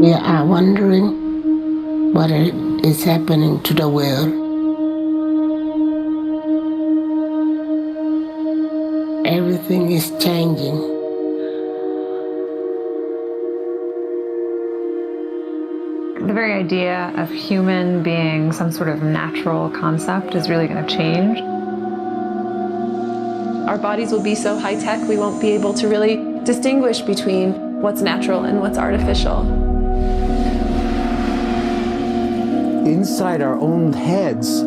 We are wondering what is happening to the world. Everything is changing. The very idea of human being some sort of natural concept is really going to change. Our bodies will be so high-tech, we won't be able to really distinguish between what's natural and what's artificial. Inside our own heads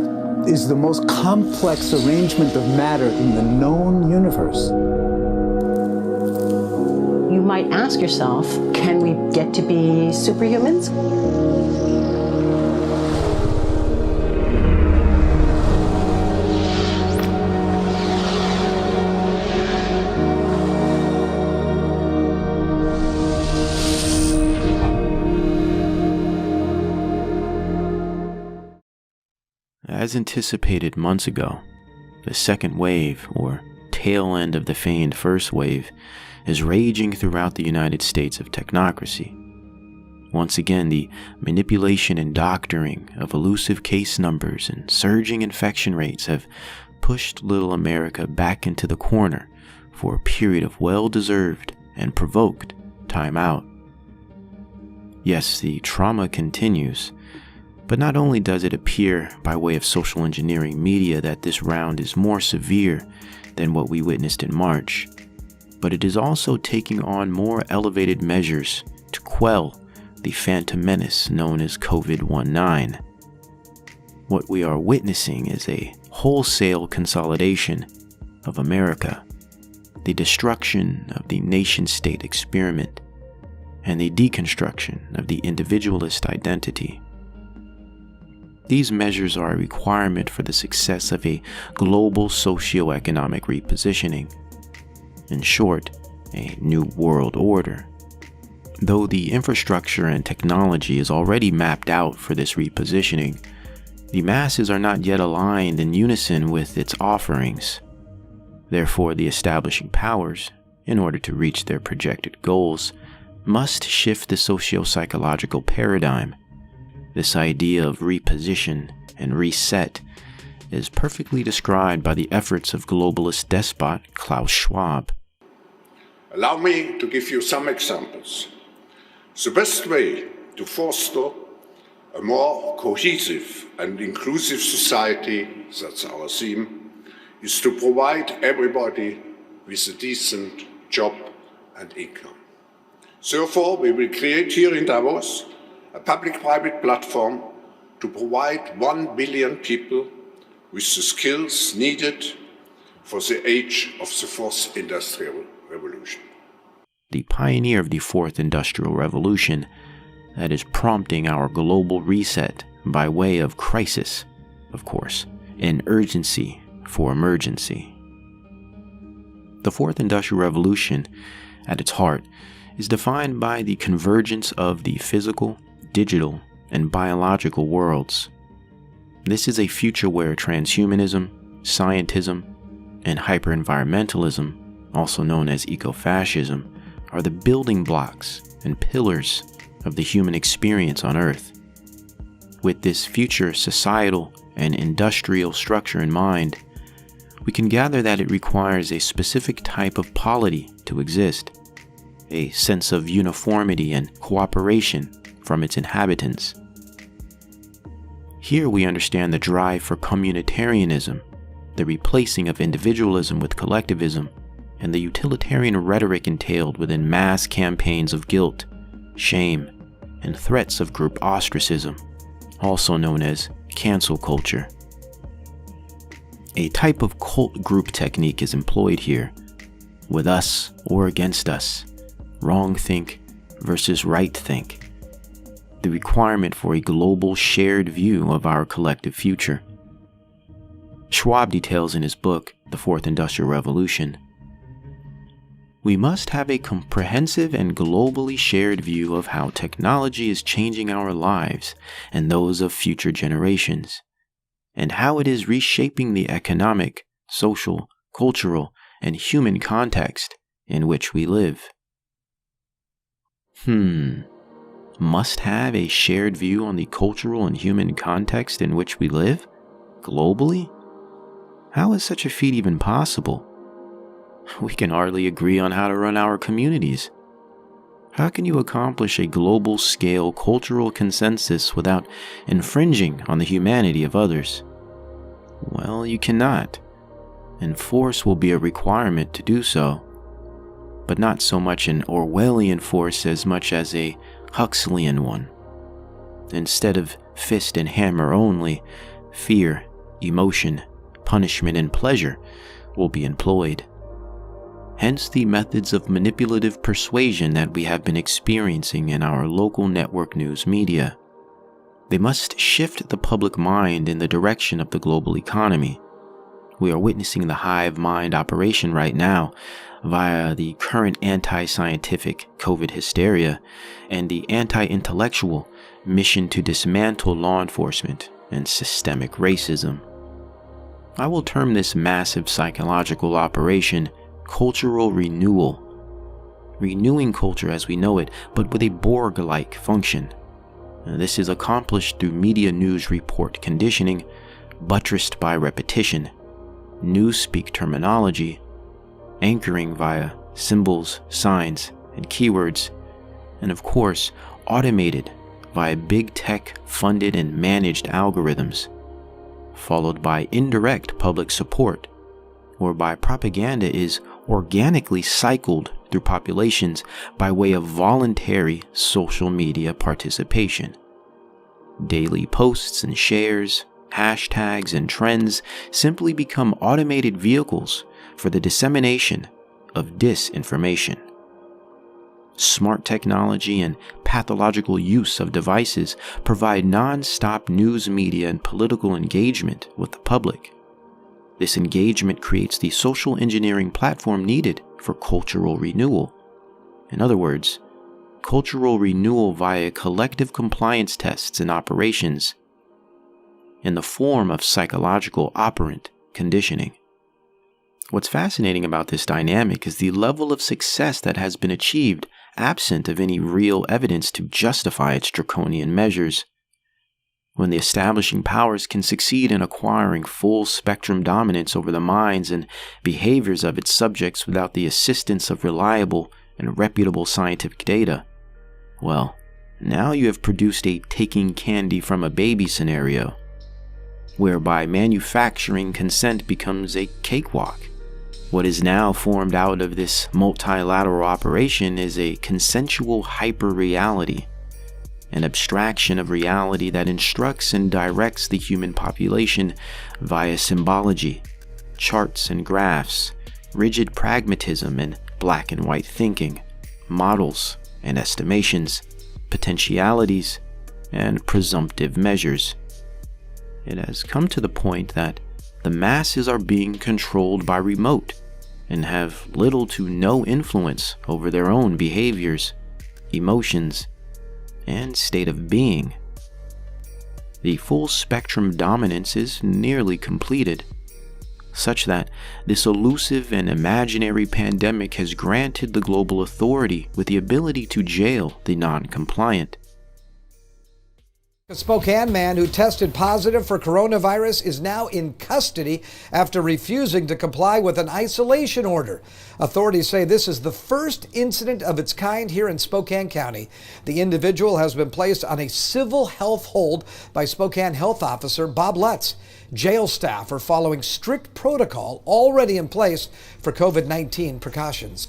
is the most complex arrangement of matter in the known universe. You might ask yourself, can we get to be superhumans? As anticipated months ago, the second wave, or tail end of the feigned first wave, is raging throughout the United States of technocracy. Once again, the manipulation and doctoring of elusive case numbers and surging infection rates have pushed little America back into the corner for a period of well-deserved and provoked time out. Yes, the trauma continues, but not only does it appear by way of social engineering media that this round is more severe than what we witnessed in March, but it is also taking on more elevated measures to quell the phantom menace known as COVID-19. What we are witnessing is a wholesale consolidation of America, the destruction of the nation-state experiment, and the deconstruction of the individualist identity. These measures are a requirement for the success of a global socio-economic repositioning. In short, a new world order. Though the infrastructure and technology is already mapped out for this repositioning, the masses are not yet aligned in unison with its offerings. Therefore, the establishing powers, in order to reach their projected goals, must shift the socio-psychological paradigm. This idea of reposition and reset is perfectly described by the efforts of globalist despot Klaus Schwab. Allow me to give you some examples. The best way to foster a more cohesive and inclusive society, that's our theme, is to provide everybody with a decent job and income. Therefore, we will create here in Davos a public-private platform to provide 1 billion people with the skills needed for the age of the fourth industrial revolution. The pioneer of the fourth industrial revolution that is prompting our global reset by way of crisis, of course, and urgency for emergency. The fourth industrial revolution, at its heart, is defined by the convergence of the physical, digital, and biological worlds. This is a future where transhumanism, scientism, and hyper-environmentalism, also known as ecofascism, are the building blocks and pillars of the human experience on Earth. With this future societal and industrial structure in mind, we can gather that it requires a specific type of polity to exist, a sense of uniformity and cooperation from its inhabitants. Here we understand the drive for communitarianism, the replacing of individualism with collectivism, and the utilitarian rhetoric entailed within mass campaigns of guilt, shame, and threats of group ostracism, also known as cancel culture. A type of cult group technique is employed here, with us or against us, wrong think versus right think, the requirement for a global shared view of our collective future. Schwab details in his book, The Fourth Industrial Revolution, we must have a comprehensive and globally shared view of how technology is changing our lives and those of future generations, and how it is reshaping the economic, social, cultural, and human context in which we live. must have a shared view on the cultural and human context in which we live, globally? How is such a feat even possible? We can hardly agree on how to run our communities. How can you accomplish a global-scale cultural consensus without infringing on the humanity of others? Well, you cannot, and force will be a requirement to do so, but not so much an Orwellian force as much as a Huxleyan one. Instead of fist and hammer only, fear, emotion, punishment, and pleasure will be employed. Hence the methods of manipulative persuasion that we have been experiencing in our local network news media. They must shift the public mind in the direction of the global economy. We are witnessing the hive mind operation right now via the current anti-scientific COVID hysteria and the anti-intellectual mission to dismantle law enforcement and systemic racism. I will term this massive psychological operation cultural renewal, renewing culture as we know it, but with a Borg-like function. This is accomplished through media news report conditioning, buttressed by repetition, newspeak terminology, anchoring via symbols, signs, and keywords, and of course, automated via big tech funded and managed algorithms, followed by indirect public support, whereby propaganda is organically cycled through populations by way of voluntary social media participation. Daily posts and shares, hashtags and trends simply become automated vehicles for the dissemination of disinformation. Smart technology and pathological use of devices provide non-stop news media and political engagement with the public. This engagement creates the social engineering platform needed for cultural renewal. In other words, cultural renewal via collective compliance tests and operations in the form of psychological operant conditioning. What's fascinating about this dynamic is the level of success that has been achieved absent of any real evidence to justify its draconian measures. When the establishing powers can succeed in acquiring full spectrum dominance over the minds and behaviors of its subjects without the assistance of reliable and reputable scientific data, well, now you have produced a taking candy from a baby scenario, whereby manufacturing consent becomes a cakewalk. What is now formed out of this multilateral operation is a consensual hyper-reality, an abstraction of reality that instructs and directs the human population via symbology, charts and graphs, rigid pragmatism and black and white thinking, models and estimations, potentialities and presumptive measures. It has come to the point that the masses are being controlled by remote and have little to no influence over their own behaviors, emotions, and state of being. The full spectrum dominance is nearly completed, such that this elusive and imaginary pandemic has granted the global authority with the ability to jail the non-compliant. A Spokane man who tested positive for coronavirus is now in custody after refusing to comply with an isolation order. Authorities say this is the first incident of its kind here in Spokane County. The individual has been placed on a civil health hold by Spokane Health Officer Bob Lutz. Jail staff are following strict protocol already in place for COVID-19 precautions.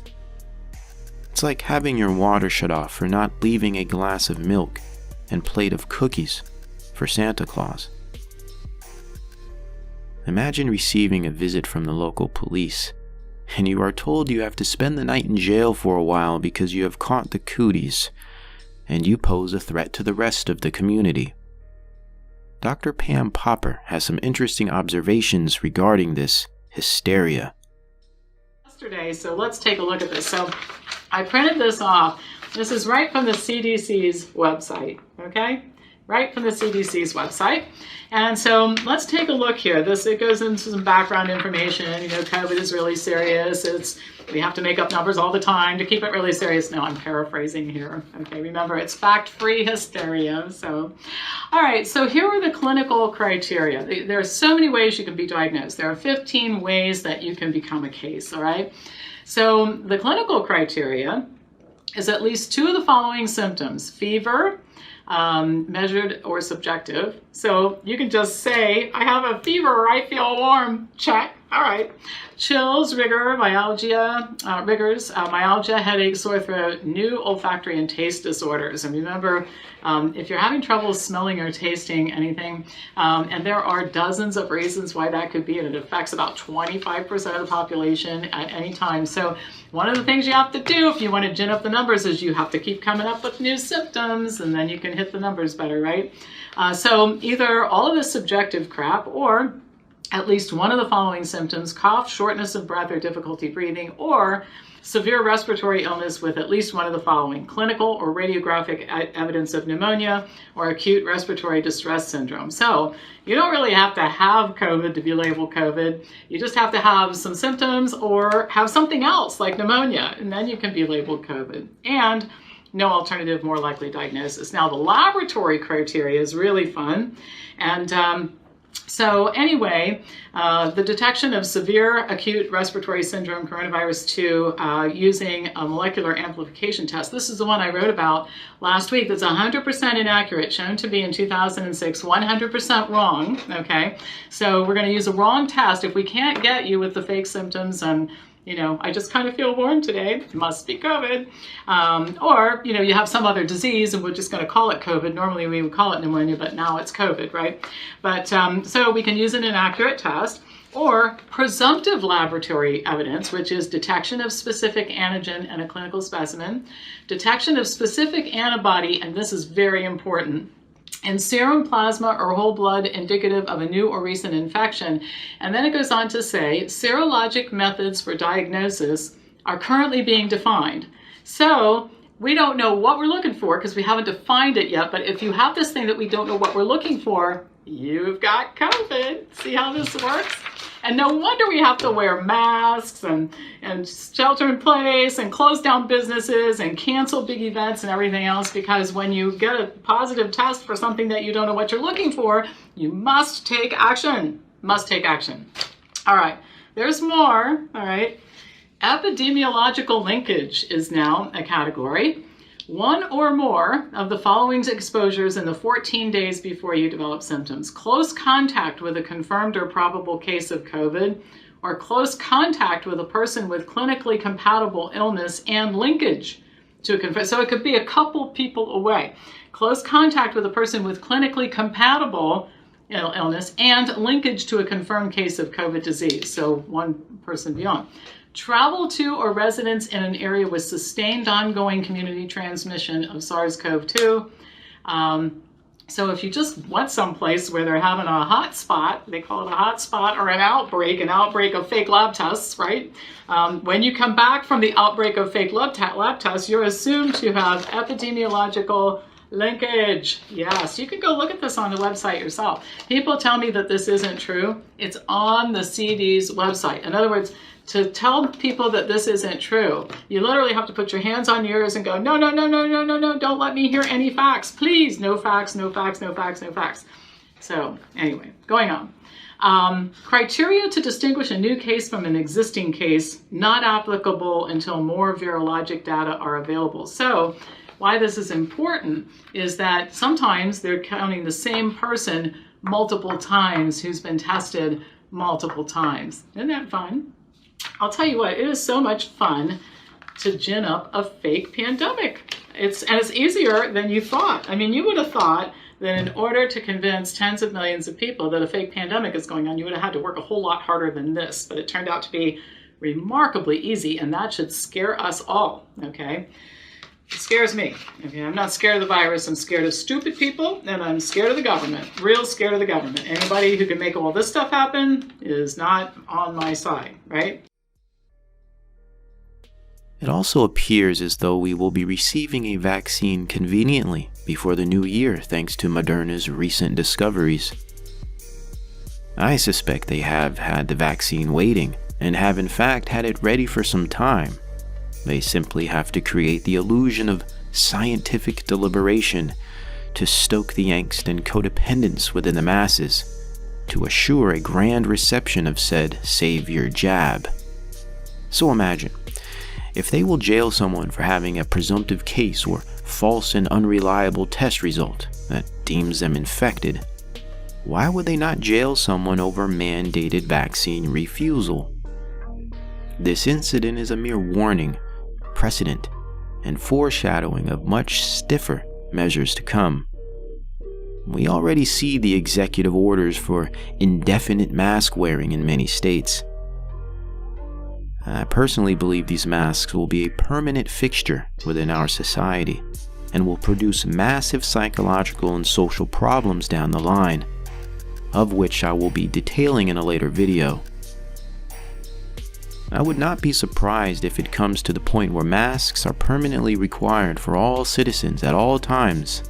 It's like having your water shut off for not leaving a glass of milk and plate of cookies for Santa Claus. Imagine receiving a visit from the local police, and you are told you have to spend the night in jail for a while because you have caught the cooties, and you pose a threat to the rest of the community. Dr. Pam Popper has some interesting observations regarding this hysteria. Yesterday, so let's take a look at this. So I printed this off. This is right from the CDC's website, okay? right from the CDC's website. And so let's take a look here. It goes into some background information. COVID is really serious. We have to make up numbers all the time to keep it really serious. No, I'm paraphrasing here. Okay, remember, it's fact-free hysteria. So, all right, so here are the clinical criteria. There are so many ways you can be diagnosed. There are 15 ways that you can become a case, all right? So the clinical criteria is at least 2 of the following symptoms: fever, measured or subjective. So you can just say, I have a fever or I feel warm, check. All right. Chills, rigors, myalgia, headache, sore throat, new olfactory and taste disorders. And remember, if you're having trouble smelling or tasting anything, and there are dozens of reasons why that could be, and it affects about 25% of the population at any time. So one of the things you have to do if you want to gin up the numbers is you have to keep coming up with new symptoms, and then you can hit the numbers better, right? So either all of this subjective crap, or at least one of the following symptoms: cough, shortness of breath, or difficulty breathing, or severe respiratory illness with at least one of the following: clinical or radiographic evidence of pneumonia or acute respiratory distress syndrome. So you don't really have to have COVID to be labeled COVID. You just have to have some symptoms or have something else like pneumonia, and then you can be labeled COVID. And no alternative, more likely diagnosis. Now, the laboratory criteria is really fun. And so anyway, the detection of severe acute respiratory syndrome, coronavirus 2, using a molecular amplification test. This is the one I wrote about last week that's 100% inaccurate, shown to be in 2006, 100% wrong, okay? So we're going to use a wrong test. If we can't get you with the fake symptoms and I just kind of feel warm today, it must be COVID. Or, you have some other disease and we're just going to call it COVID. Normally we would call it pneumonia, but now it's COVID, right? But so we can use an inaccurate test, or presumptive laboratory evidence, which is detection of specific antigen in a clinical specimen, detection of specific antibody, and this is very important, and serum, plasma, or whole blood indicative of a new or recent infection. And then it goes on to say, serologic methods for diagnosis are currently being defined. So we don't know what we're looking for because we haven't defined it yet, but if you have this thing that we don't know what we're looking for, you've got COVID. See how this works? And no wonder we have to wear masks and shelter in place and close down businesses and cancel big events and everything else, because when you get a positive test for something that you don't know what you're looking for, you must take action. Must take action. All right, there's more. All right. Epidemiological linkage is now a category. 1 or more of the following exposures in the 14 days before you develop symptoms: close contact with a confirmed or probable case of COVID, or close contact with a person with clinically compatible illness and linkage to a confirmed. So it could be a couple people away. Close contact with a person with clinically compatible illness and linkage to a confirmed case of COVID disease. So one person beyond. Travel to or residence in an area with sustained ongoing community transmission of SARS-CoV-2. So if you just went someplace where they're having a hot spot, they call it a hot spot, or an outbreak of fake lab tests, right? When you come back from the outbreak of fake lab tests, you're assumed to have epidemiological linkage. Yes, you can go look at this on the website yourself. People tell me that this isn't true. It's on the CD's website. In other words, to tell people that this isn't true, you literally have to put your hands on your ears and go, no, no, no, no, no, no, no, don't let me hear any facts. Please, no facts, no facts, no facts, no facts. So anyway, going on. Criteria to distinguish a new case from an existing case, not applicable until more virologic data are available. So why this is important is that sometimes they're counting the same person multiple times who's been tested multiple times. Isn't that fun? I'll tell you what, it is so much fun to gin up a fake pandemic. It's easier than you thought. I mean, you would have thought that in order to convince tens of millions of people that a fake pandemic is going on, you would have had to work a whole lot harder than this. But it turned out to be remarkably easy, and that should scare us all, okay? It scares me. Okay, I'm not scared of the virus. I'm scared of stupid people, and I'm scared of the government. Real scared of the government. Anybody who can make all this stuff happen is not on my side, right? It also appears as though we will be receiving a vaccine conveniently before the new year thanks to Moderna's recent discoveries. I suspect they have had the vaccine waiting and have in fact had it ready for some time. They simply have to create the illusion of scientific deliberation to stoke the angst and codependence within the masses, to assure a grand reception of said savior jab. So imagine, if they will jail someone for having a presumptive case or false and unreliable test result that deems them infected, why would they not jail someone over mandated vaccine refusal? This incident is a mere warning, precedent, and foreshadowing of much stiffer measures to come. We already see the executive orders for indefinite mask wearing in many states. I personally believe these masks will be a permanent fixture within our society and will produce massive psychological and social problems down the line, of which I will be detailing in a later video. I would not be surprised if it comes to the point where masks are permanently required for all citizens at all times,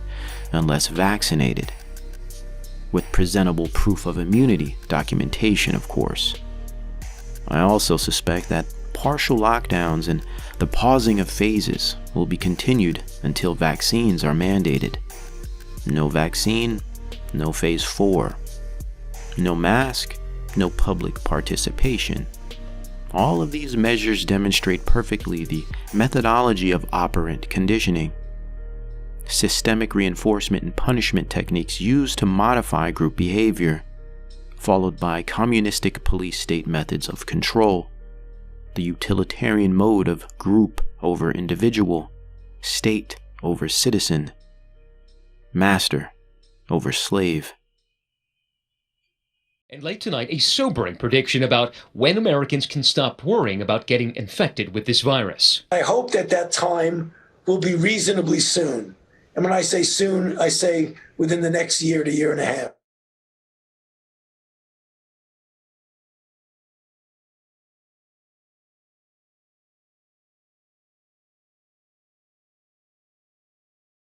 unless vaccinated, with presentable proof of immunity documentation, of course. I also suspect that partial lockdowns and the pausing of phases will be continued until vaccines are mandated. No vaccine, no phase 4. No mask, no public participation. All of these measures demonstrate perfectly the methodology of operant conditioning, systemic reinforcement and punishment techniques used to modify group behavior, followed by communistic police state methods of control, the utilitarian mode of group over individual, state over citizen, master over slave. And late tonight, a sobering prediction about when Americans can stop worrying about getting infected with this virus. I hope that time will be reasonably soon. And when I say soon, I say within the next year to year and a half.